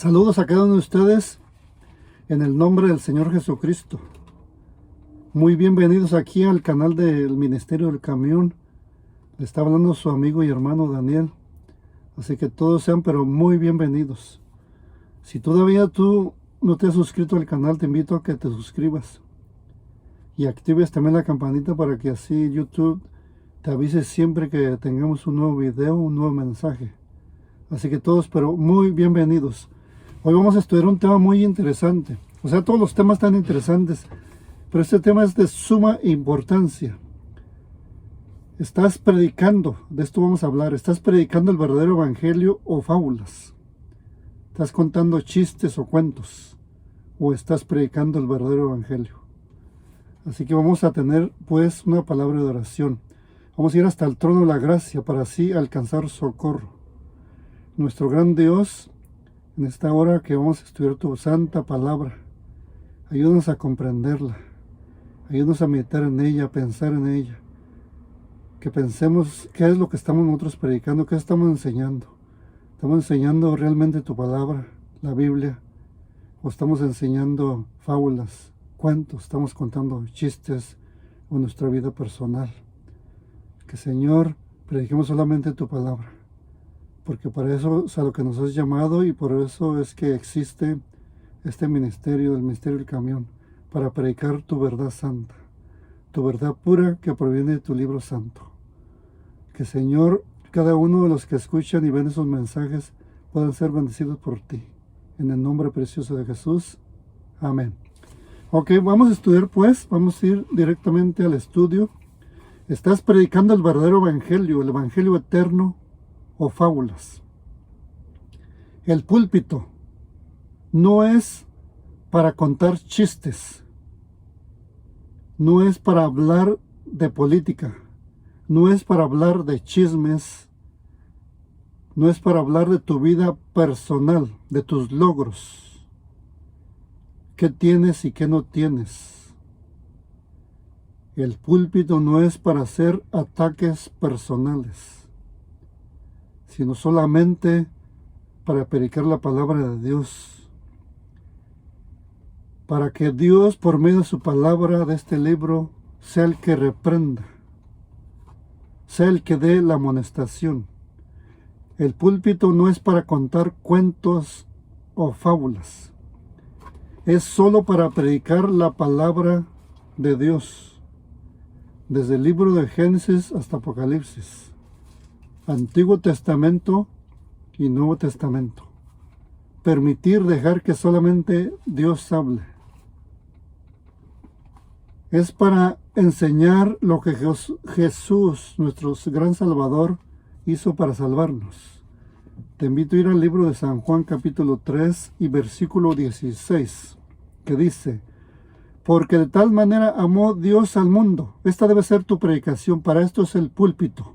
Saludos a cada uno de ustedes en el nombre del Señor Jesucristo. Muy bienvenidos aquí al canal del Ministerio del Camión. Le está hablando su amigo y hermano Daniel. Así que todos sean pero muy bienvenidos. Si todavía tú no te has suscrito al canal, te invito a que te suscribas. Y actives también la campanita para que así YouTube te avise siempre que tengamos un nuevo video, un nuevo mensaje. Así que todos pero muy bienvenidos. Hoy vamos a estudiar un tema muy interesante. O sea, todos los temas están interesantes, pero este tema es de suma importancia. Estás predicando, de esto vamos a hablar, estás predicando el verdadero evangelio o fábulas. Estás contando chistes o cuentos, o estás predicando el verdadero evangelio. Así que vamos a tener pues una palabra de oración. Vamos a ir hasta el trono de la gracia para así alcanzar socorro. Nuestro gran Dios, en esta hora que vamos a estudiar tu santa palabra, ayúdanos a comprenderla, ayúdanos a meditar en ella, a pensar en ella, que pensemos qué es lo que estamos nosotros predicando, qué estamos enseñando. ¿Estamos enseñando realmente tu palabra, la Biblia? ¿O estamos enseñando fábulas, cuentos? ¿Estamos contando chistes o nuestra vida personal? Que Señor, prediquemos solamente tu palabra, porque para eso es a lo que nos has llamado y por eso es que existe este ministerio, el ministerio del camión, para predicar tu verdad santa, tu verdad pura que proviene de tu libro santo. Que Señor, cada uno de los que escuchan y ven esos mensajes puedan ser bendecidos por ti. En el nombre precioso de Jesús. Amén. Ok, vamos a estudiar pues, vamos a ir directamente al estudio. Estás predicando el verdadero evangelio, el evangelio eterno o fábulas. El púlpito no es para contar chistes, no es para hablar de política, no es para hablar de chismes, no es para hablar de tu vida personal, de tus logros, qué tienes y qué no tienes. El púlpito no es para hacer ataques personales, sino solamente para predicar la palabra de Dios, para que Dios, por medio de su palabra, de este libro, sea el que reprenda, sea el que dé la amonestación. El púlpito no es para contar cuentos o fábulas, es solo para predicar la palabra de Dios, desde el libro de Génesis hasta Apocalipsis, Antiguo Testamento y Nuevo Testamento. Dejar que solamente Dios hable. Es para enseñar lo que Jesús, nuestro gran Salvador, hizo para salvarnos. Te invito a ir al libro de San Juan capítulo 3 y versículo 16, que dice: porque de tal manera amó Dios al mundo. Esta debe ser tu predicación, para esto es el púlpito.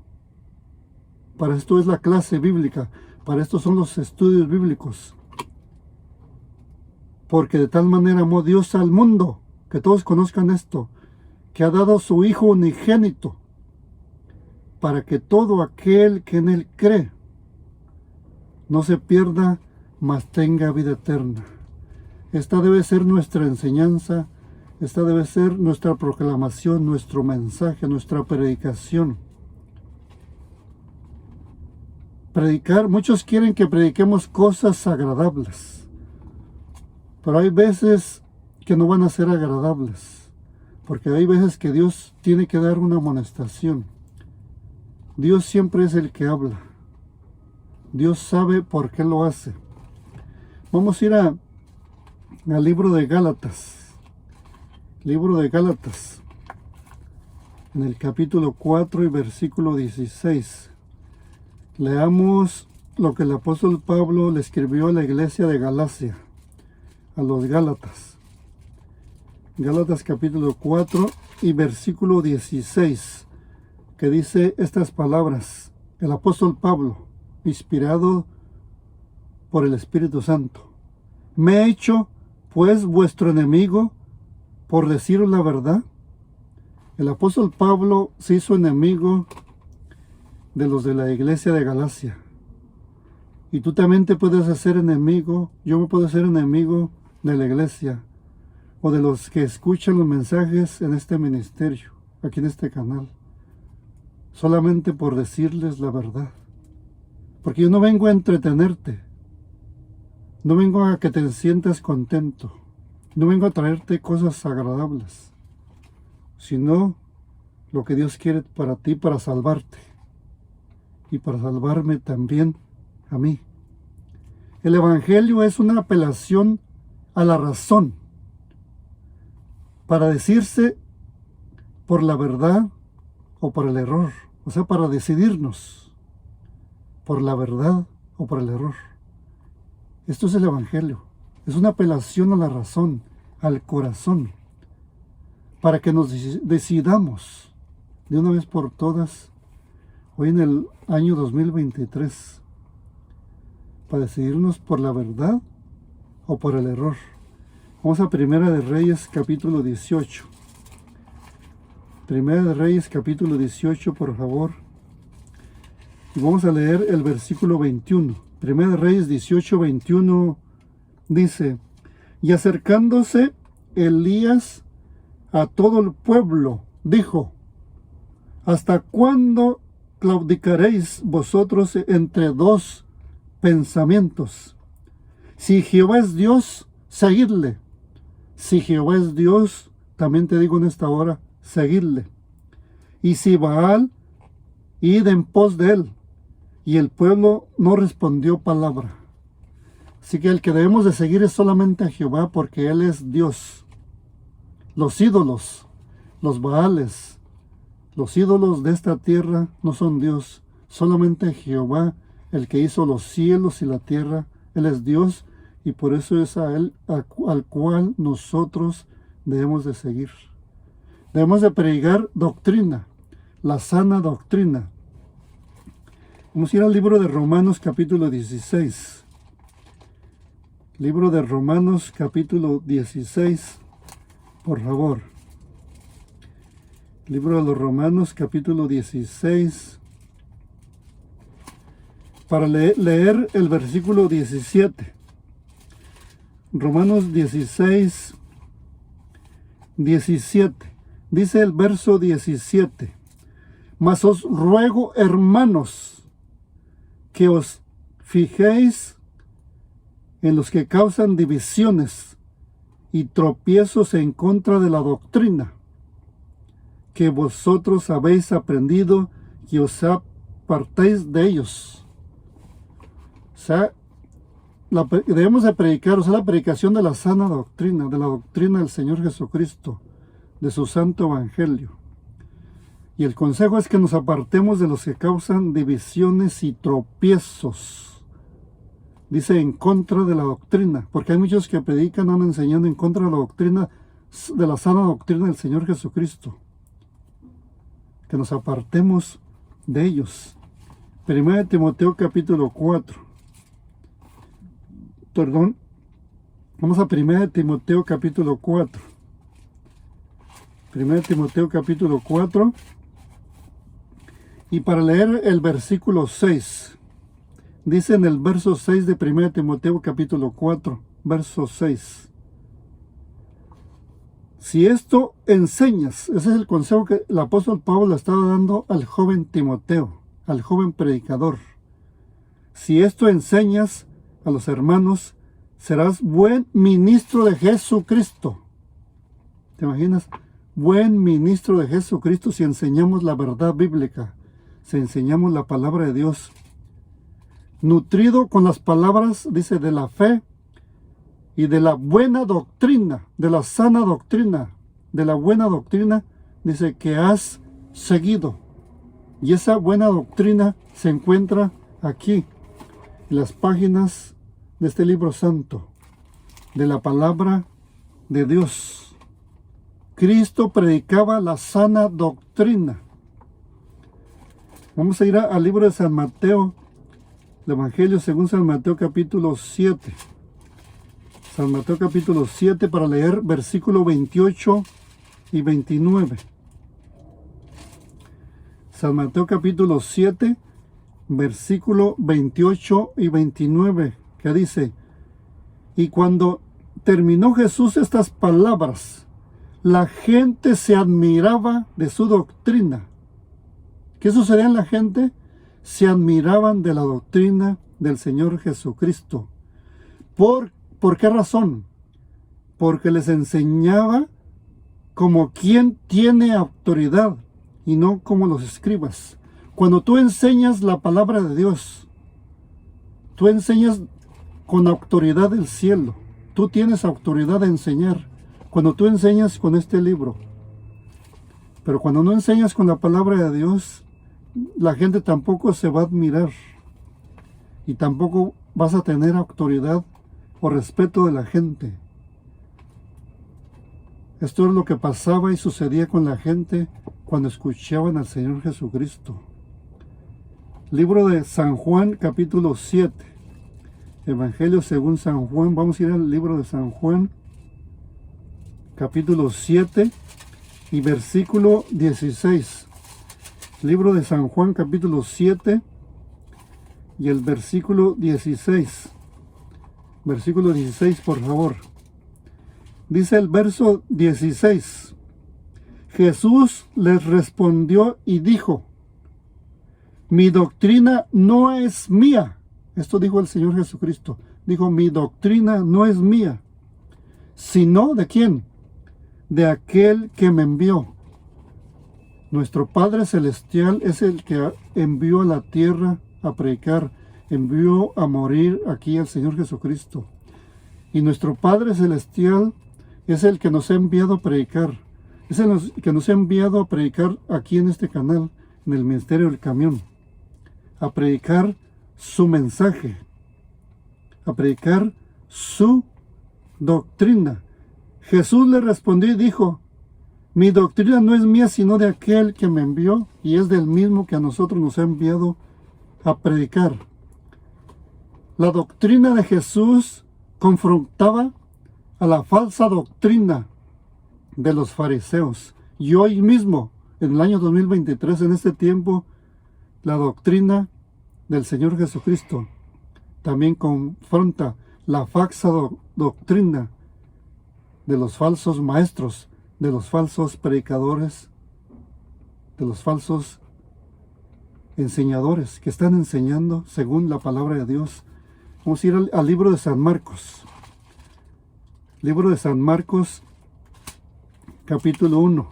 Para esto es la clase bíblica, para esto son los estudios bíblicos. Porque de tal manera amó Dios al mundo, que todos conozcan esto, que ha dado a su Hijo unigénito, para que todo aquel que en Él cree no se pierda, mas tenga vida eterna. Esta debe ser nuestra enseñanza, esta debe ser nuestra proclamación, nuestro mensaje, nuestra predicación. Predicar, muchos quieren que prediquemos cosas agradables, pero hay veces que no van a ser agradables, porque hay veces que Dios tiene que dar una amonestación. Dios siempre es el que habla, Dios sabe por qué lo hace. Vamos a ir al libro de Gálatas, en el capítulo 4 y versículo 16. Leamos lo que el apóstol Pablo le escribió a la iglesia de Galacia, a los Gálatas. Gálatas capítulo 4 y versículo 16, que dice estas palabras. El apóstol Pablo, inspirado por el Espíritu Santo: ¿me he hecho pues vuestro enemigo por deciros la verdad? El apóstol Pablo se hizo enemigo de los de la iglesia de Galacia. Y tú también te puedes hacer enemigo, yo me puedo hacer enemigo de la iglesia o de los que escuchan los mensajes en este ministerio, aquí en este canal, solamente por decirles la verdad. Porque yo no vengo a entretenerte, no vengo a que te sientas contento, no vengo a traerte cosas agradables, sino lo que Dios quiere para ti, para salvarte y para salvarme también a mí. El Evangelio es una apelación a la razón para decirse por la verdad o por el error, o sea, para decidirnos por la verdad o por el error. Esto es el Evangelio, es una apelación a la razón, al corazón, para que nos decidamos de una vez por todas, hoy en el año 2023, para decidirnos por la verdad o por el error. Vamos a Primera de Reyes capítulo 18. Primera de Reyes capítulo 18, por favor. Y vamos a leer el versículo 21. Primera de Reyes 18, 21 dice: y acercándose Elías a todo el pueblo, dijo: ¿hasta cuándo claudicaréis vosotros entre dos pensamientos? Si Jehová es Dios, seguidle. Si Jehová es Dios, también te digo en esta hora, seguidle. Y si Baal, id en pos de él. Y el pueblo no respondió palabra. Así que el que debemos de seguir es solamente a Jehová, porque Él es Dios. Los ídolos, los Baales, los ídolos de esta tierra no son Dios. Solamente Jehová, el que hizo los cielos y la tierra, Él es Dios, y por eso es a Él al cual nosotros debemos de seguir. Debemos de predicar doctrina, la sana doctrina. Vamos a ir al libro de Romanos capítulo 16. Libro de Romanos capítulo 16, por favor. Libro de los Romanos capítulo 16. Para leer el versículo 17. Romanos 16, 17. Dice el verso 17. Mas os ruego, hermanos, que os fijéis en los que causan divisiones y tropiezos en contra de la doctrina que vosotros habéis aprendido, y os apartéis de ellos. O sea, debemos de predicar, o sea, la predicación de la sana doctrina, de la doctrina del Señor Jesucristo, de su santo evangelio. Y el consejo es que nos apartemos de los que causan divisiones y tropiezos. Dice en contra de la doctrina, porque hay muchos que predican, andan enseñando en contra de la doctrina, de la sana doctrina del Señor Jesucristo. Que nos apartemos de ellos. Primera de Timoteo capítulo 4. Perdón. Vamos a Primera de Timoteo capítulo 4. Primera de Timoteo capítulo 4. Y para leer el versículo 6. Dice en el verso 6 de 1 Timoteo capítulo 4, verso 6. Si esto enseñas, ese es el consejo que el apóstol Pablo le estaba dando al joven Timoteo, al joven predicador. Si esto enseñas a los hermanos, serás buen ministro de Jesucristo. ¿Te imaginas? Buen ministro de Jesucristo si enseñamos la verdad bíblica, si enseñamos la palabra de Dios. Nutrido con las palabras, dice, de la fe y de la buena doctrina, de la sana doctrina, de la buena doctrina, dice, que has seguido. Y esa buena doctrina se encuentra aquí, en las páginas de este libro santo, de la palabra de Dios. Cristo predicaba la sana doctrina. Vamos a ir al libro de San Mateo, el Evangelio según San Mateo capítulo 7. San Mateo capítulo 7 para leer versículo 28 y 29. San Mateo capítulo 7, versículo 28 y 29, que dice: y cuando terminó Jesús estas palabras, la gente se admiraba de su doctrina. ¿Qué sucedía en la gente? Se admiraban de la doctrina del Señor Jesucristo. ¿Por qué razón? Porque les enseñaba como quien tiene autoridad y no como los escribas. Cuando tú enseñas la palabra de Dios, tú enseñas con autoridad del cielo. Tú tienes autoridad de enseñar cuando tú enseñas con este libro. Pero cuando no enseñas con la palabra de Dios, la gente tampoco se va a admirar y tampoco vas a tener autoridad o respeto de la gente. Esto es lo que pasaba y sucedía con la gente cuando escuchaban al Señor Jesucristo. Libro de San Juan, capítulo 7. Evangelio según San Juan. Vamos a ir al libro de San Juan, capítulo 7 y versículo 16. Libro de San Juan, capítulo 7 y el versículo 16. Versículo 16, por favor. Dice el verso 16: Jesús les respondió y dijo: mi doctrina no es mía. Esto dijo el Señor Jesucristo. Dijo: mi doctrina no es mía, sino ¿de quién? De aquel que me envió. Nuestro Padre Celestial es el que envió a la tierra a predicar, envió a morir aquí al Señor Jesucristo. Y nuestro Padre Celestial es el que nos ha enviado a predicar. Es el que nos ha enviado a predicar aquí en este canal, en el Ministerio del Camión. A predicar su mensaje. A predicar su doctrina. Jesús le respondió y dijo: mi doctrina no es mía, sino de aquel que me envió, y es del mismo que a nosotros nos ha enviado a predicar. La doctrina de Jesús confrontaba a la falsa doctrina de los fariseos. Y hoy mismo, en el año 2023, en este tiempo, la doctrina del Señor Jesucristo también confronta la falsa doctrina de los falsos maestros, de los falsos predicadores, de los falsos enseñadores que están enseñando según la palabra de Dios. Vamos a ir al libro de San Marcos. Libro de San Marcos, capítulo 1.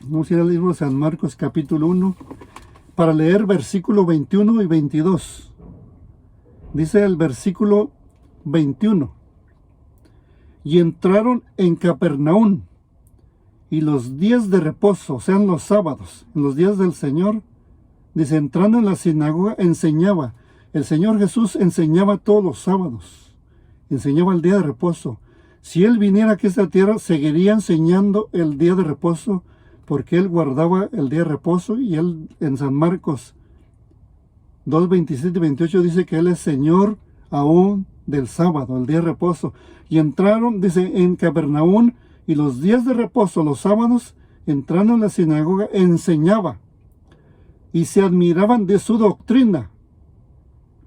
Vamos a ir al libro de San Marcos, capítulo 1, para leer versículo 21 y 22. Dice el versículo 21: y entraron en Capernaum, y los días de reposo, o sea, los sábados, en los días del Señor, dice, entrando en la sinagoga, enseñaba. El Señor Jesús enseñaba todos los sábados, enseñaba el día de reposo. Si Él viniera aquí a esta tierra, seguiría enseñando el día de reposo, porque Él guardaba el día de reposo. Y Él, en San Marcos 2, 27 y 28, dice que Él es Señor aún del sábado, el día de reposo. Y entraron, dice, en Capernaum, y los días de reposo, los sábados, entrando en la sinagoga, enseñaba. Y se admiraban de su doctrina,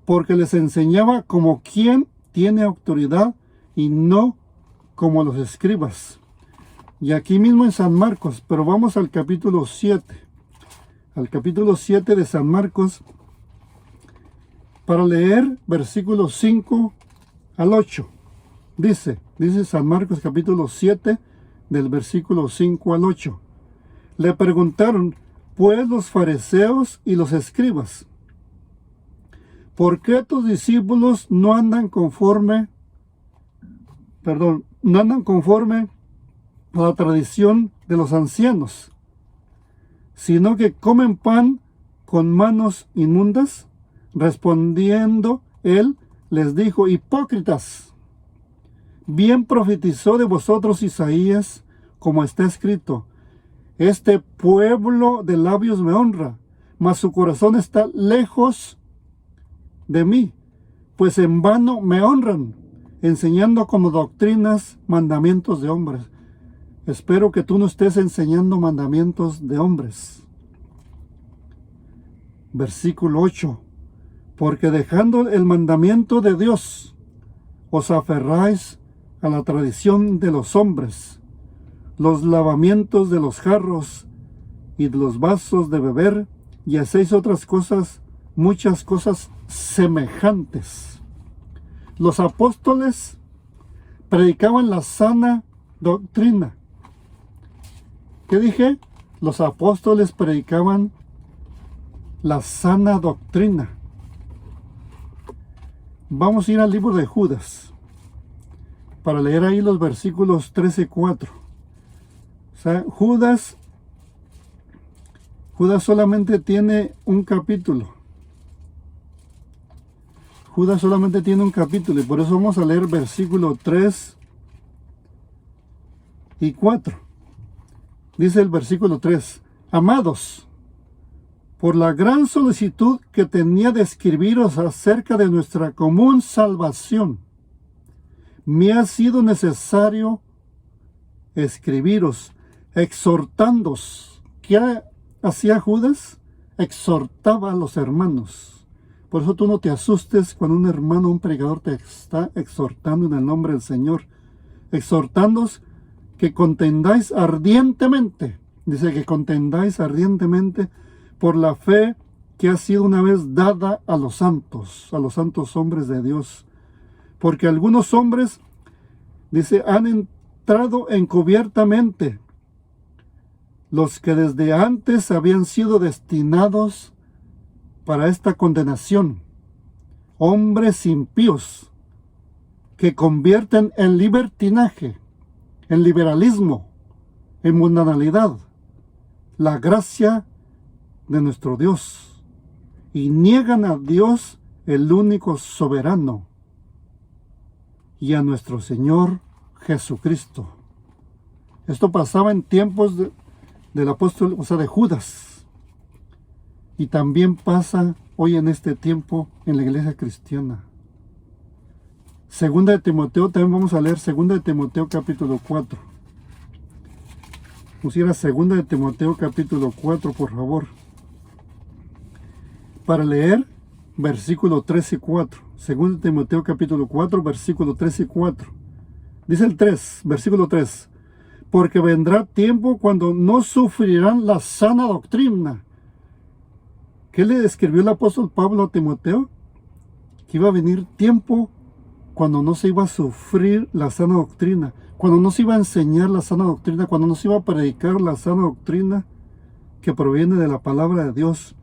porque les enseñaba como quien tiene autoridad y no como los escribas. Y aquí mismo en San Marcos, pero vamos al capítulo 7. Al capítulo 7 de San Marcos, para leer versículos 5 al 8. Dice San Marcos capítulo 7, del versículo 5 al 8. Le preguntaron, pues, los fariseos y los escribas: ¿por qué tus discípulos no andan conforme a la tradición de los ancianos, sino que comen pan con manos inmundas? Respondiendo él, les dijo: hipócritas, bien profetizó de vosotros Isaías, como está escrito: este pueblo de labios me honra, mas su corazón está lejos de mí, pues en vano me honran, enseñando como doctrinas mandamientos de hombres. Espero que tú no estés enseñando mandamientos de hombres. Versículo 8. Porque dejando el mandamiento de Dios, os aferráis a la tradición de los hombres, los lavamientos de los jarros y de los vasos de beber, y hacéis otras cosas, muchas cosas semejantes. Los apóstoles predicaban la sana doctrina. ¿Qué dije? Los apóstoles predicaban la sana doctrina. Vamos a ir al libro de Judas para leer ahí los versículos 13 y 4. O sea, Judas solamente tiene un capítulo. Judas solamente tiene un capítulo y por eso vamos a leer versículos 3 y 4. Dice el versículo 3: Amados, por la gran solicitud que tenía de escribiros acerca de nuestra común salvación, me ha sido necesario escribiros, exhortándoos. ¿Qué hacía Judas? Exhortaba a los hermanos. Por eso tú no te asustes cuando un hermano, un predicador te está exhortando en el nombre del Señor. Exhortándoos que contendáis ardientemente. Dice que contendáis ardientemente por la fe que ha sido una vez dada a los santos hombres de Dios. Porque algunos hombres, dice, han entrado encubiertamente, los que desde antes habían sido destinados para esta condenación, hombres impíos, que convierten en libertinaje, en liberalismo, en mundanalidad, la gracia de nuestro Dios, y niegan a Dios, el único soberano, y a nuestro Señor Jesucristo. Esto pasaba en tiempos del apóstol, o sea, de Judas, y también pasa hoy en este tiempo en la iglesia cristiana. Segunda de Timoteo, también vamos a leer Segunda de Timoteo capítulo 4. Vamos a ir a Segunda de Timoteo capítulo 4, por favor, para leer versículo 3 y 4. Segunda de Timoteo capítulo 4, versículo 3 y 4. Dice el 3, versículo 3. Porque vendrá tiempo cuando no sufrirán la sana doctrina. ¿Qué le escribió el apóstol Pablo a Timoteo? Que iba a venir tiempo cuando no se iba a sufrir la sana doctrina, cuando no se iba a enseñar la sana doctrina, cuando no se iba a predicar la sana doctrina que proviene de la palabra de Dios,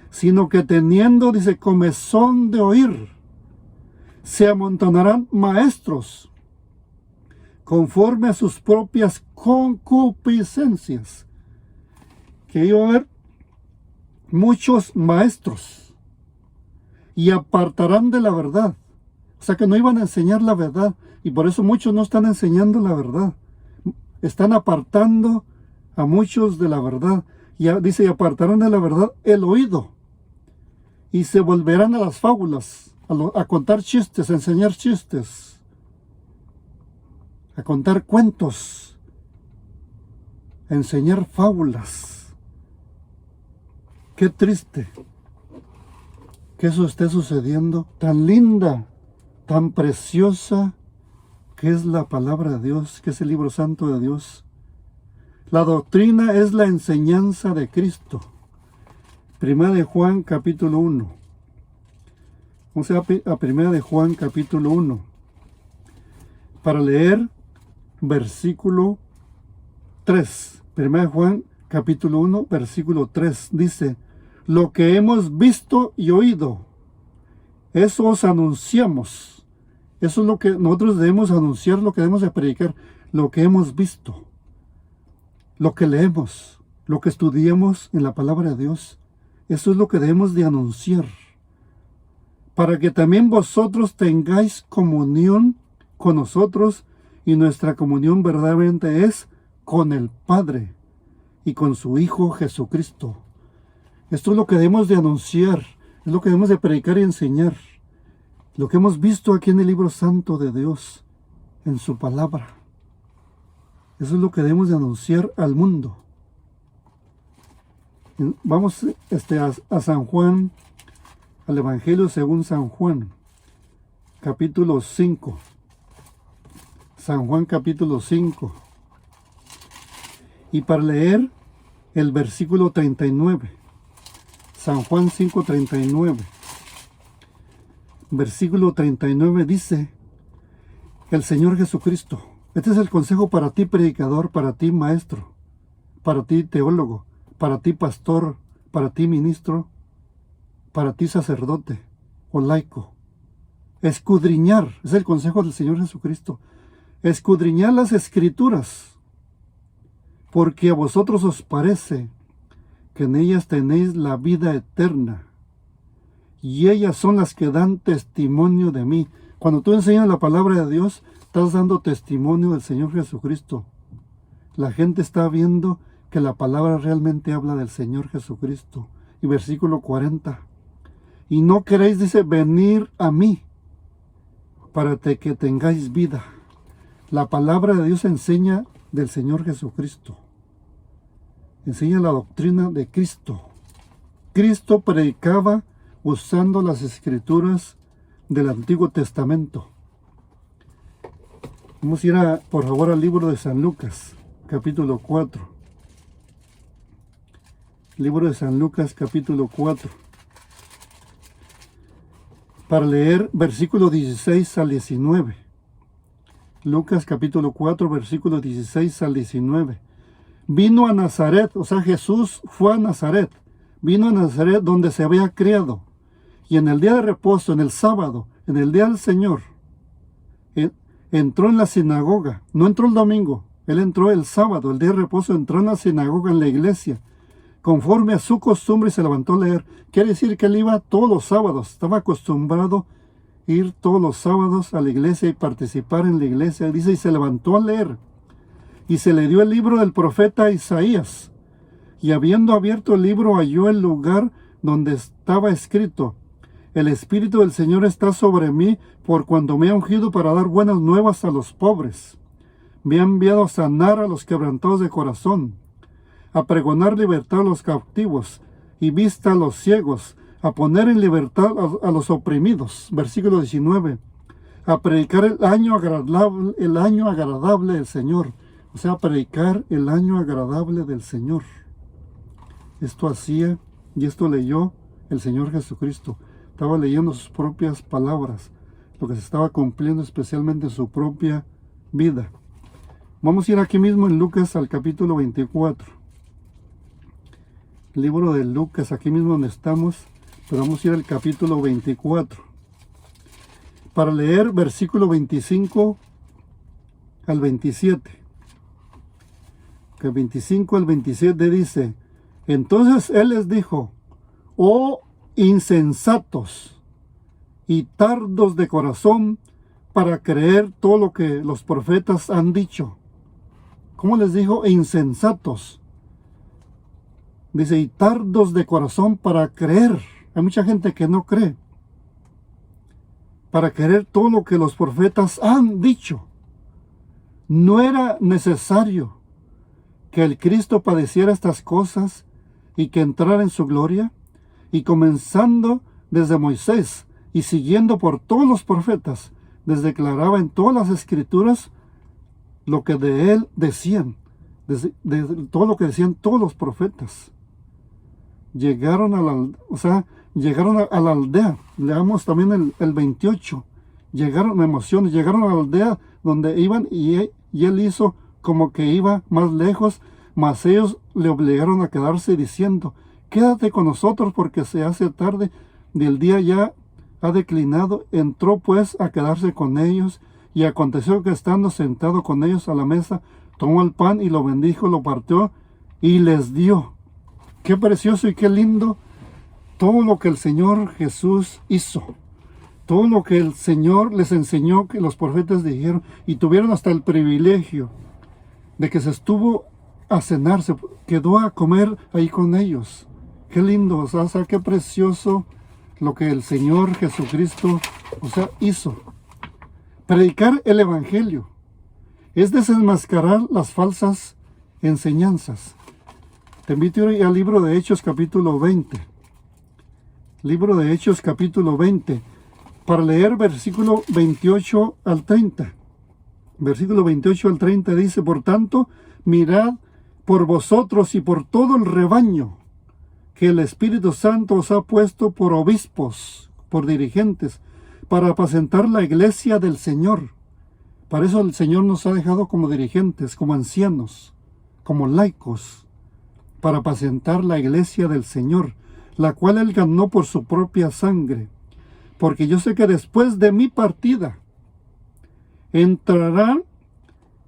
sino que teniendo, dice, comezón de oír, se amontonarán maestros conforme a sus propias concupiscencias. Que iba a haber muchos maestros y apartarán de la verdad. O sea que no iban a enseñar la verdad, y por eso muchos no están enseñando la verdad. Están apartando a muchos de la verdad. Y dice, y apartarán de la verdad el oído, y se volverán a las fábulas, a contar chistes, a enseñar chistes, a contar cuentos, a enseñar fábulas. Qué triste que eso esté sucediendo. Tan linda, tan preciosa que es la palabra de Dios, que es el libro santo de Dios. La doctrina es la enseñanza de Cristo. Primera de Juan capítulo 1. Vamos a Primera de Juan capítulo 1 para leer versículo 3. Primera de Juan capítulo 1, versículo 3. Dice: lo que hemos visto y oído, eso os anunciamos. Eso es lo que nosotros debemos anunciar, lo que debemos de predicar. Lo que hemos visto, lo que leemos, lo que estudiamos en la palabra de Dios. Eso es lo que debemos de anunciar, para que también vosotros tengáis comunión con nosotros, y nuestra comunión verdaderamente es con el Padre y con su Hijo Jesucristo. Esto es lo que debemos de anunciar, es lo que debemos de predicar y enseñar, lo que hemos visto aquí en el libro santo de Dios, en su palabra. Eso es lo que debemos de anunciar al mundo. Vamos a San Juan, al Evangelio según San Juan, capítulo 5. San Juan capítulo 5. Y para leer el versículo 39. San Juan 5:39. Versículo 39 dice el Señor Jesucristo. Este es el consejo para ti, predicador, para ti, maestro, para ti, teólogo, para ti, pastor, para ti, ministro, para ti, sacerdote o laico. Escudriñar, es el consejo del Señor Jesucristo. Escudriñar las Escrituras, porque a vosotros os parece que en ellas tenéis la vida eterna, y ellas son las que dan testimonio de mí. Cuando tú enseñas la palabra de Dios, estás dando testimonio del Señor Jesucristo. La gente está viendo que la palabra realmente habla del Señor Jesucristo. Y versículo 40. Y no queréis, dice, venir a mí para que tengáis vida. La palabra de Dios enseña del Señor Jesucristo. Enseña la doctrina de Cristo. Cristo predicaba usando las Escrituras del Antiguo Testamento. Vamos a ir, por favor, al libro de San Lucas, capítulo 4. Libro de San Lucas, capítulo 4. Para leer versículo 16 al 19. Lucas, capítulo 4, versículo 16 al 19. Vino a Nazaret, o sea, Jesús fue a Nazaret. Vino a Nazaret donde se había criado. Y en el día de reposo, en el sábado, en el día del Señor, entró en la sinagoga. No entró el domingo, él entró el sábado, el día de reposo, entró en la sinagoga, en la iglesia, conforme a su costumbre, y se levantó a leer. Quiere decir que él iba todos los sábados, estaba acostumbrado a ir todos los sábados a la iglesia y participar en la iglesia. Dice, y se levantó a leer. Y se le dio el libro del profeta Isaías. Y habiendo abierto el libro, halló el lugar donde estaba escrito: el Espíritu del Señor está sobre mí, por cuanto me ha ungido para dar buenas nuevas a los pobres. Me ha enviado a sanar a los quebrantados de corazón, a pregonar libertad a los cautivos y vista a los ciegos, a poner en libertad a los oprimidos. Versículo 19. A predicar el año agradable del Señor. O sea, predicar el año agradable del Señor. Esto hacía y esto leyó el Señor Jesucristo. Estaba leyendo sus propias palabras, lo que se estaba cumpliendo especialmente en su propia vida. Vamos a ir aquí mismo en Lucas al capítulo 24. El libro de Lucas, aquí mismo donde estamos, pero vamos a ir al capítulo 24. Para leer versículo 25 al 27. Que 25 al 27 dice: entonces él les dijo: oh insensatos y tardos de corazón para creer todo lo que los profetas han dicho. ¿Cómo les dijo? Insensatos. Dice, y tardos de corazón para creer. Hay mucha gente que no cree. Para creer todo lo que los profetas han dicho. No era necesario que el Cristo padeciera estas cosas y que entrara en su gloria. Y comenzando desde Moisés y siguiendo por todos los profetas, les declaraba en todas las Escrituras lo que de él decían, de todo lo que decían todos los profetas. Llegaron a la aldea. Leamos también el 28. Llegaron, me emociona, llegaron a la aldea donde iban y él hizo como que iba más lejos, mas ellos le obligaron a quedarse diciendo: quédate con nosotros porque se hace tarde y el día ya ha declinado. Entró pues a quedarse con ellos, y aconteció que estando sentado con ellos a la mesa, tomó el pan y lo bendijo, lo partió y les dio. Qué precioso y qué lindo todo lo que el Señor Jesús hizo. Todo lo que el Señor les enseñó, que los profetas dijeron, y tuvieron hasta el privilegio de que se estuvo a cenar, se quedó a comer ahí con ellos. Qué lindo, o sea, qué precioso lo que el Señor Jesucristo, hizo. Predicar el Evangelio es desenmascarar las falsas enseñanzas. Te invito a ir al libro de Hechos capítulo 20. Libro de Hechos capítulo 20. Para leer versículo 28 al 30. Versículo 28 al 30 dice: por tanto, mirad por vosotros y por todo el rebaño que el Espíritu Santo os ha puesto por obispos, por dirigentes, para apacentar la iglesia del Señor. Para eso el Señor nos ha dejado como dirigentes, como ancianos, como laicos, para apacentar la iglesia del Señor, la cual Él ganó por su propia sangre. Porque yo sé que después de mi partida entrarán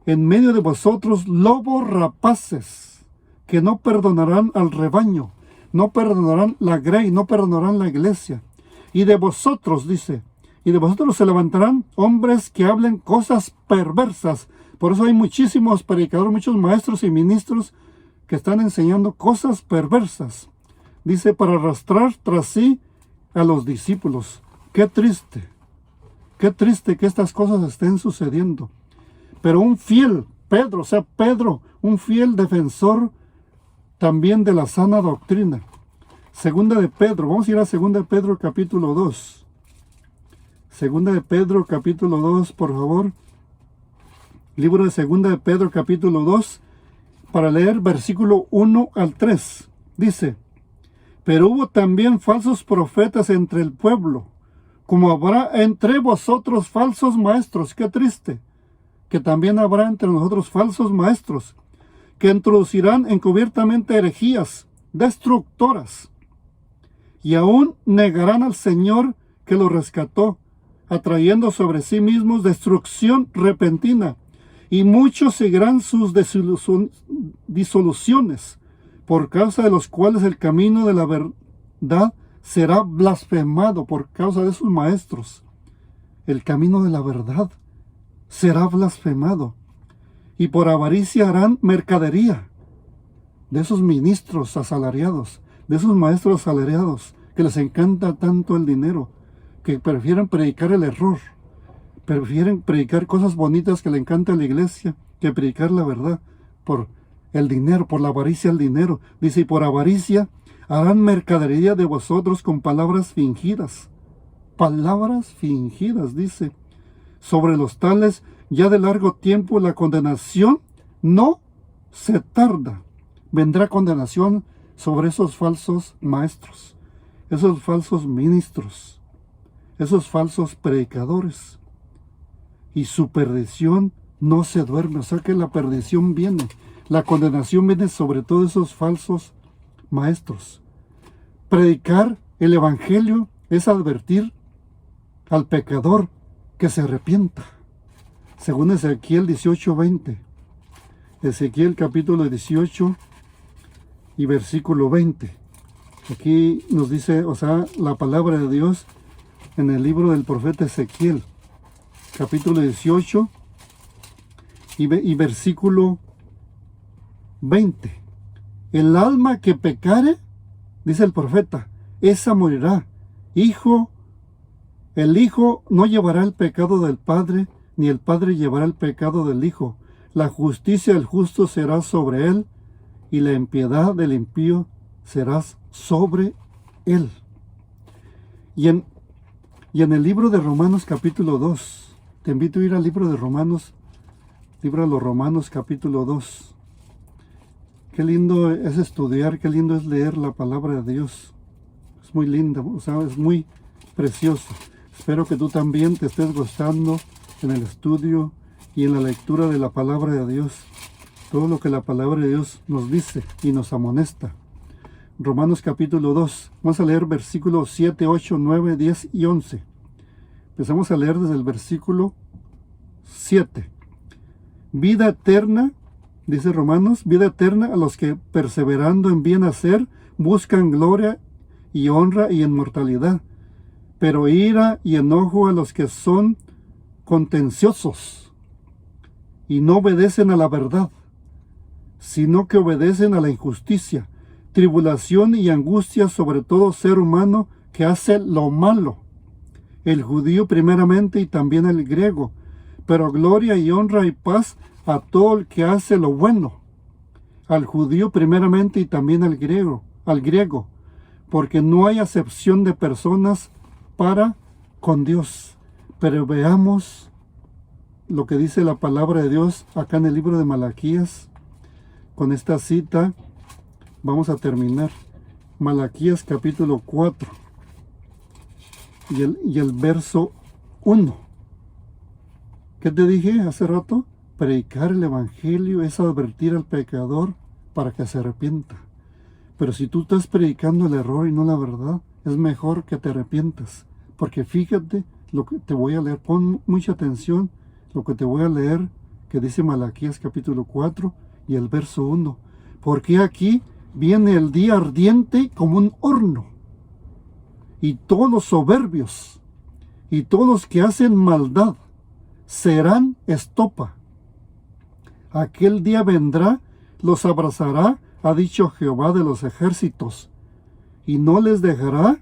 en medio de vosotros lobos rapaces, que no perdonarán al rebaño, no perdonarán la grey, no perdonarán la iglesia. Y de vosotros, dice, y de vosotros se levantarán hombres que hablen cosas perversas. Por eso hay muchísimos predicadores, muchos maestros y ministros que están enseñando cosas perversas. Dice, para arrastrar tras sí a los discípulos. Qué triste que estas cosas estén sucediendo. Pero un fiel, Pedro, un fiel defensor también de la sana doctrina. Segunda de Pedro, vamos a ir a Segunda de Pedro capítulo 2. Segunda de Pedro capítulo 2, por favor. Libro de Segunda de Pedro capítulo 2, para leer versículo 1 al 3. Dice, pero hubo también falsos profetas entre el pueblo, como habrá entre vosotros falsos maestros. Qué triste, que también habrá entre nosotros falsos maestros, que introducirán encubiertamente herejías destructoras, y aún negarán al Señor que los rescató, atrayendo sobre sí mismos destrucción repentina, y muchos seguirán sus disoluciones, por causa de los cuales el camino de la verdad será blasfemado. Por causa de sus maestros, el camino de la verdad será blasfemado, y por avaricia harán mercadería de esos ministros asalariados, de esos maestros asalariados que les encanta tanto el dinero, que prefieren predicar el error, prefieren predicar cosas bonitas que le encanta a la iglesia, que predicar la verdad por el dinero, por la avaricia al dinero. Dice, y por avaricia harán mercadería de vosotros con palabras fingidas. Palabras fingidas, dice. Sobre los tales ya de largo tiempo la condenación no se tarda. Vendrá condenación sobre esos falsos maestros, esos falsos ministros, esos falsos predicadores. Y su perdición no se duerme. O sea que la perdición viene. La condenación viene sobre todos esos falsos maestros. Predicar el evangelio es advertir al pecador que se arrepienta. Según Ezequiel 18:20. Ezequiel capítulo 18 y versículo 20. Aquí nos dice, o sea, la palabra de Dios en el libro del profeta Ezequiel, capítulo 18 y versículo 20. El alma que pecare, dice el profeta, esa morirá. El hijo no llevará el pecado del padre, ni el padre llevará el pecado del hijo. La justicia del justo será sobre él, y la impiedad del impío será sobre él. Y en el libro de Romanos capítulo 2, te invito a ir al libro de Romanos, libro de los Romanos capítulo 2. Qué lindo es estudiar, qué lindo es leer la palabra de Dios. Es muy linda, o sea, es muy precioso. Espero que tú también te estés gozando en el estudio y en la lectura de la palabra de Dios. Todo lo que la palabra de Dios nos dice y nos amonesta. Romanos capítulo 2. Vamos a leer versículos 7, 8, 9, 10 y 11. Empezamos a leer desde el versículo 7. Vida eterna, dice Romanos, vida eterna a los que perseverando en bien hacer buscan gloria y honra y inmortalidad, pero ira y enojo a los que son contenciosos y no obedecen a la verdad, sino que obedecen a la injusticia, tribulación y angustia sobre todo ser humano que hace lo malo, el judío primeramente y también el griego, pero gloria y honra y paz a todo el que hace lo bueno, al judío primeramente y también al griego, porque no hay acepción de personas para con Dios. Pero veamos lo que dice la palabra de Dios acá en el libro de Malaquías. Con esta cita vamos a terminar. Malaquías capítulo 4 y el verso 1. ¿Qué te dije hace rato? Predicar el evangelio es advertir al pecador para que se arrepienta. Pero si tú estás predicando el error y no la verdad, es mejor que te arrepientas. Porque fíjate lo que te voy a leer, pon mucha atención lo que te voy a leer, que dice Malaquías capítulo 4 y el verso 1. Porque aquí viene el día ardiente como un horno, y todos los soberbios y todos los que hacen maldad serán estopa. Aquel día vendrá, los abrazará, ha dicho Jehová de los ejércitos, y no les dejará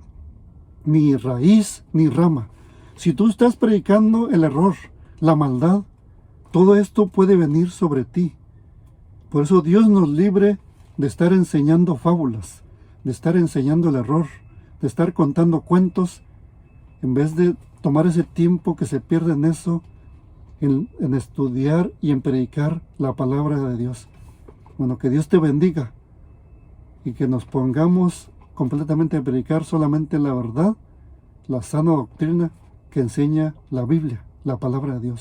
ni raíz ni rama. Si tú estás predicando el error, la maldad, todo esto puede venir sobre ti. Por eso Dios nos libre de estar enseñando fábulas, de estar enseñando el error, de estar contando cuentos, en vez de tomar ese tiempo que se pierde en eso, en estudiar y en predicar la palabra de Dios. Bueno, que Dios te bendiga y que nos pongamos completamente a predicar solamente la verdad, la sana doctrina que enseña la Biblia, la palabra de Dios.